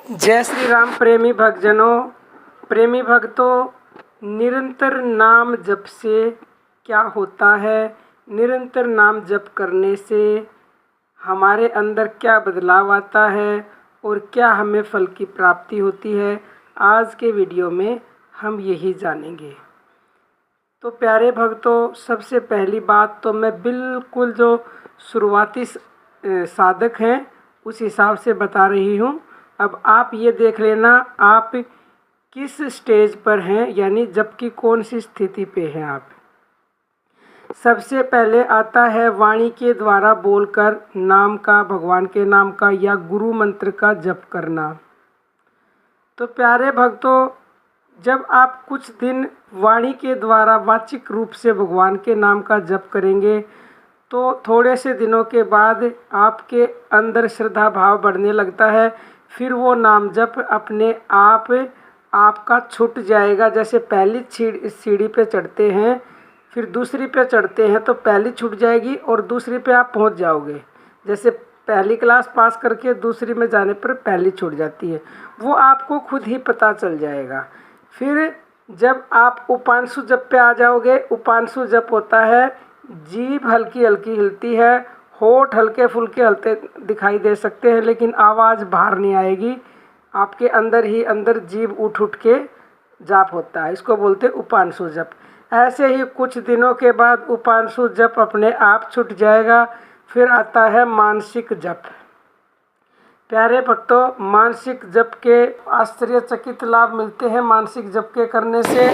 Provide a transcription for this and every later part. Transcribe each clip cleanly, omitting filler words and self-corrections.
जय श्री राम प्रेमी भक्तों, निरंतर नाम जप से क्या होता है, निरंतर नाम जप करने से हमारे अंदर क्या बदलाव आता है और क्या हमें फल की प्राप्ति होती है, आज के वीडियो में हम यही जानेंगे। तो प्यारे भक्तों, सबसे पहली बात तो मैं बिल्कुल जो शुरुआती साधक हैं उस हिसाब से बता रही हूँ। अब आप ये देख लेना आप किस स्टेज पर हैं, यानी जप की कौन सी स्थिति पे हैं आप। सबसे पहले आता है वाणी के द्वारा बोलकर नाम का, भगवान के नाम का या गुरु मंत्र का जप करना। तो प्यारे भक्तों, जब आप कुछ दिन वाणी के द्वारा वाचिक रूप से भगवान के नाम का जप करेंगे तो थोड़े से दिनों के बाद आपके अंदर श्रद्धा भाव बढ़ने लगता है। फिर वो नाम जप अपने आप आपका छूट जाएगा। जैसे पहली सीढ़ी पे चढ़ते हैं, फिर दूसरी पे चढ़ते हैं तो पहली छूट जाएगी और दूसरी पे आप पहुंच जाओगे। जैसे पहली क्लास पास करके दूसरी में जाने पर पहली छूट जाती है, वो आपको खुद ही पता चल जाएगा। फिर जब आप उपांशु जप पे आ जाओगे, उपांशु जप होता है जीभ हल्की हल्की हिलती है, होठ हल्के फुल्के हलते दिखाई दे सकते हैं लेकिन आवाज़ बाहर नहीं आएगी, आपके अंदर ही अंदर जीभ उठ के जाप होता है, इसको बोलते हैं उपांशु जप। ऐसे ही कुछ दिनों के बाद उपांशु जप अपने आप छूट जाएगा। फिर आता है मानसिक जप। प्यारे भक्तों, मानसिक जप के आश्चर्यचकित लाभ मिलते हैं मानसिक जप के करने से।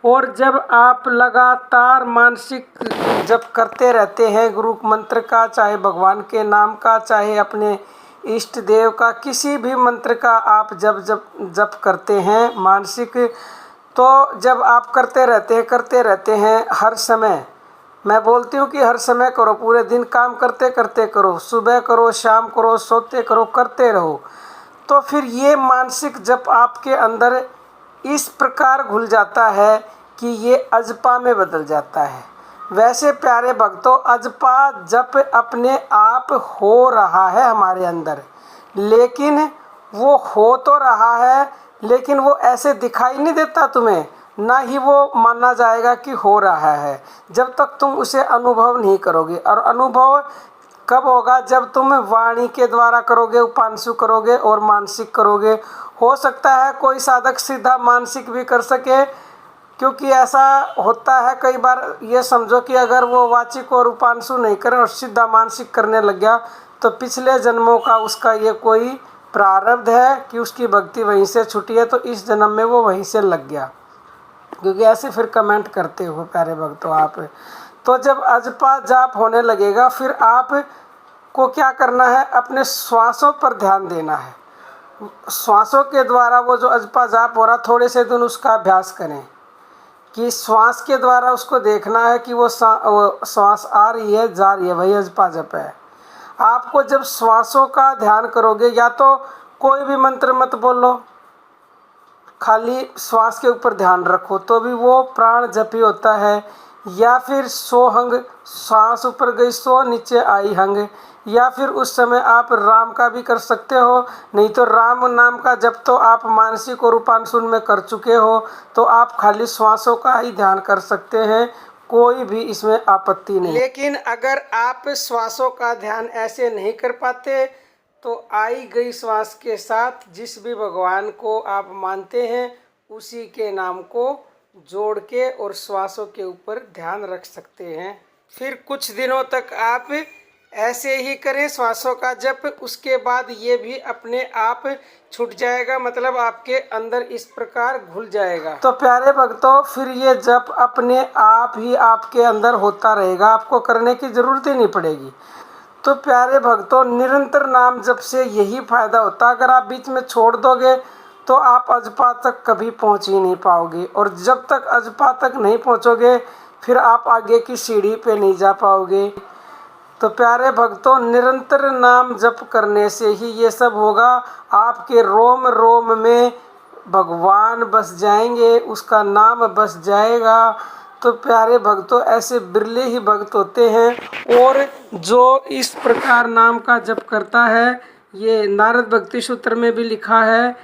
और जब आप लगातार मानसिक जप करते रहते हैं गुरु मंत्र का, चाहे भगवान के नाम का, चाहे अपने इष्ट देव का, किसी भी मंत्र का आप जप करते हैं मानसिक, तो जब आप करते रहते हैं हर समय, मैं बोलती हूँ कि हर समय करो, पूरे दिन काम करते करते करो, सुबह करो, शाम करो, सोते करो, करते रहो, तो फिर ये मानसिक जप आपके अंदर इस प्रकार घुल जाता है कि ये अजपा में बदल जाता है। वैसे प्यारे भक्तों, अजपा जप अपने आप हो रहा है हमारे अंदर, लेकिन वो हो तो रहा है लेकिन वो ऐसे दिखाई नहीं देता तुम्हें, ना ही वो माना जाएगा कि हो रहा है जब तक तुम उसे अनुभव नहीं करोगे। और अनुभव कब होगा? जब तुम वाणी के द्वारा करोगे, उपांशु करोगे और मानसिक करोगे। हो सकता है कोई साधक सीधा मानसिक भी कर सके, क्योंकि ऐसा होता है कई बार। ये समझो कि अगर वो वाचिक और उपांशु नहीं करे और सीधा मानसिक करने लग गया तो पिछले जन्मों का उसका ये कोई प्रारब्ध है कि उसकी भक्ति वहीं से छूटी है, तो इस जन्म में वो वहीं से लग गया। क्योंकि ऐसे फिर कमेंट करते हो प्यारे भक्तों आप। तो जब अजपा जाप होने लगेगा फिर आप को क्या करना है? अपने श्वासों पर ध्यान देना है। श्वासों के द्वारा वो जो अजपा जाप हो रहा, थोड़े से दिन उसका अभ्यास करें कि श्वास के द्वारा उसको देखना है कि वो श्वास आ रही है, जा रही है, वही अजपा जप है। आपको जब श्वासों का ध्यान करोगे, या तो कोई भी मंत्र मत बोलो, खाली श्वास के ऊपर ध्यान रखो तो भी वो प्राण जप ही होता है। या फिर सोहंग, सांस ऊपर गई सो, नीचे आई हंग। या फिर उस समय आप राम का भी कर सकते हो, नहीं तो राम नाम का जब तो आप मानसिक और उपांशु में कर चुके हो तो आप खाली श्वासों का ही ध्यान कर सकते हैं, कोई भी इसमें आपत्ति नहीं। लेकिन अगर आप श्वासों का ध्यान ऐसे नहीं कर पाते तो आई गई श्वास के साथ जिस भी भगवान को आप मानते हैं उसी के नाम को जोड़ के और श्वासों के ऊपर ध्यान रख सकते हैं। फिर कुछ दिनों तक आप ऐसे ही करें श्वासों का जप, उसके बाद ये भी अपने आप छूट जाएगा, मतलब आपके अंदर इस प्रकार घुल जाएगा। तो प्यारे भक्तों, फिर ये जप अपने आप ही आपके अंदर होता रहेगा, आपको करने की जरूरत ही नहीं पड़ेगी। तो प्यारे भक्तों, निरंतर नाम जप से यही फायदा होता है। अगर आप बीच में छोड़ दोगे तो आप अजपा तक कभी पहुंच ही नहीं पाओगे, और जब तक अजपा तक नहीं पहुंचोगे फिर आप आगे की सीढ़ी पे नहीं जा पाओगे। तो प्यारे भक्तों, निरंतर नाम जप करने से ही ये सब होगा। आपके रोम रोम में भगवान बस जाएंगे, उसका नाम बस जाएगा। तो प्यारे भक्तों, ऐसे बिरले ही भक्त होते हैं और जो इस प्रकार नाम का जप करता है ये नारद भक्ति सूत्र में भी लिखा है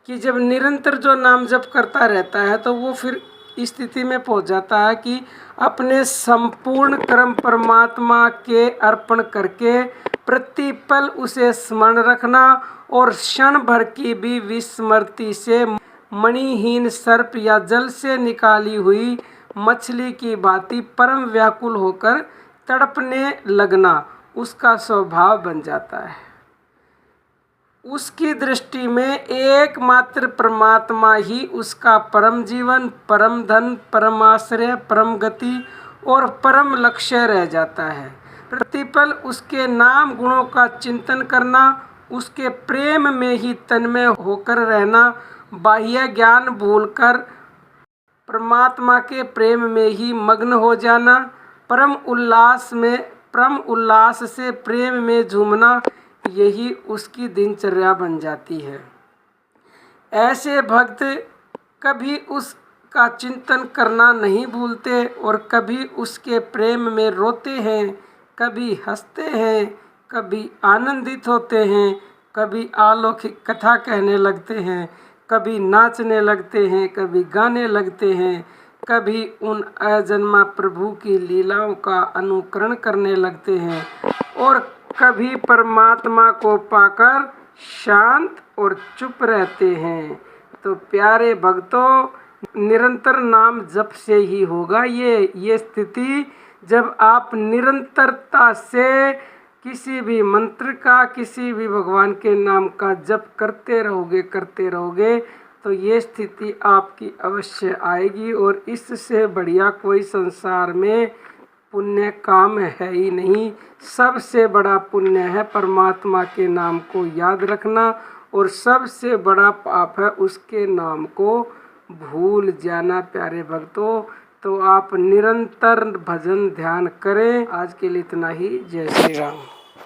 कि जब निरंतर जो नाम जप करता रहता है तो वो फिर स्थिति में पहुंच जाता है कि अपने संपूर्ण कर्म परमात्मा के अर्पण करके प्रतिपल उसे स्मरण रखना और क्षण भर की भी विस्मृति से मणिहीन सर्प या जल से निकाली हुई मछली की भांति परम व्याकुल होकर तड़पने लगना उसका स्वभाव बन जाता है। उसकी दृष्टि में एकमात्र परमात्मा ही उसका परम जीवन, परम धन, परम आश्रय, परम गति और परम लक्ष्य रह जाता है। प्रतिपल उसके नाम गुणों का चिंतन करना, उसके प्रेम में ही तन्मय होकर रहना, बाह्य ज्ञान भूलकर परमात्मा के प्रेम में ही मग्न हो जाना, परम उल्लास से प्रेम में झूमना, यही उसकी दिनचर्या बन जाती है। ऐसे भक्त कभी उसका चिंतन करना नहीं भूलते और कभी उसके प्रेम में रोते हैं, कभी हंसते हैं, कभी आनंदित होते हैं, कभी अलौकिक कथा कहने लगते हैं, कभी नाचने लगते हैं, कभी गाने लगते हैं, कभी उन अजन्मा प्रभु की लीलाओं का अनुकरण करने लगते हैं और कभी परमात्मा को पाकर शांत और चुप रहते हैं। तो प्यारे भक्तों, निरंतर नाम जप से ही होगा ये स्थिति। जब आप निरंतरता से किसी भी मंत्र का, किसी भी भगवान के नाम का जप करते रहोगे तो ये स्थिति आपकी अवश्य आएगी। और इससे बढ़िया कोई संसार में पुण्य काम है ही नहीं। सबसे बड़ा पुण्य है परमात्मा के नाम को याद रखना और सबसे बड़ा पाप है उसके नाम को भूल जाना। प्यारे भक्तों, तो आप निरंतर भजन ध्यान करें। आज के लिए इतना ही। जय श्री राम।